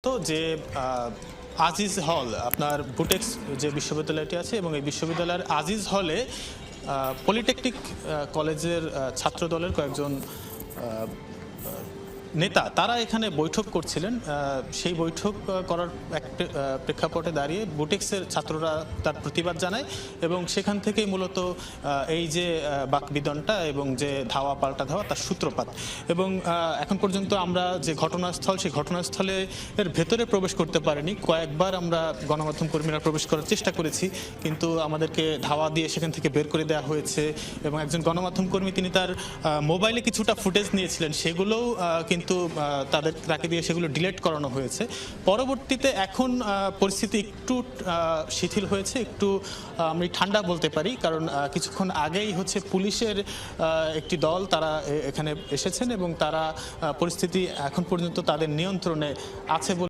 তো যে আজিজ হল আপনার বুটেক্স যে বিশ্ববিদ্যালয়টি আছে এবং এই বিশ্ববিদ্যালয়ের আজিজ হলে পলিটেকনিক কলেজের ছাত্র দলের কয়েকজন নেতা তারা এখানে বৈঠক করছিলেন। সেই বৈঠক করার এক প্রেক্ষাপটে দাঁড়িয়ে বুটেক্সের ছাত্ররা তার প্রতিবাদ জানায় এবং সেখান থেকেই মূলত এই যে বাকবিদনটা এবং যে ধাওয়া পাল্টা ধাওয়া তার সূত্রপাত। এবং এখন পর্যন্ত আমরা যে ঘটনাস্থল সেই ঘটনাস্থলে এর ভেতরে প্রবেশ করতে পারিনি। কয়েকবার আমরা গণমাধ্যম কর্মীরা প্রবেশ করার চেষ্টা করেছি, কিন্তু আমাদেরকে ধাওয়া দিয়ে সেখান থেকে বের করে দেওয়া হয়েছে। এবং একজন গণমাধ্যম কর্মী তিনি তার মোবাইলে কিছুটা ফুটেজ নিয়েছিলেন, সেগুলোও কিন্তু তাকে দিয়ে সেগুলো ডিলিট করানো হয়েছে। পরবর্তীতে এখন পরিস্থিতি একটু শিথিল হয়েছে, একটু আমি ঠান্ডা বলতে পারি, কারণ কিছুক্ষণ আগেই হচ্ছে পুলিশের একটি দল তারা এখানে এসেছেন এবং তারা পরিস্থিতি এখন পর্যন্ত তাদের নিয়ন্ত্রণে আছে বলে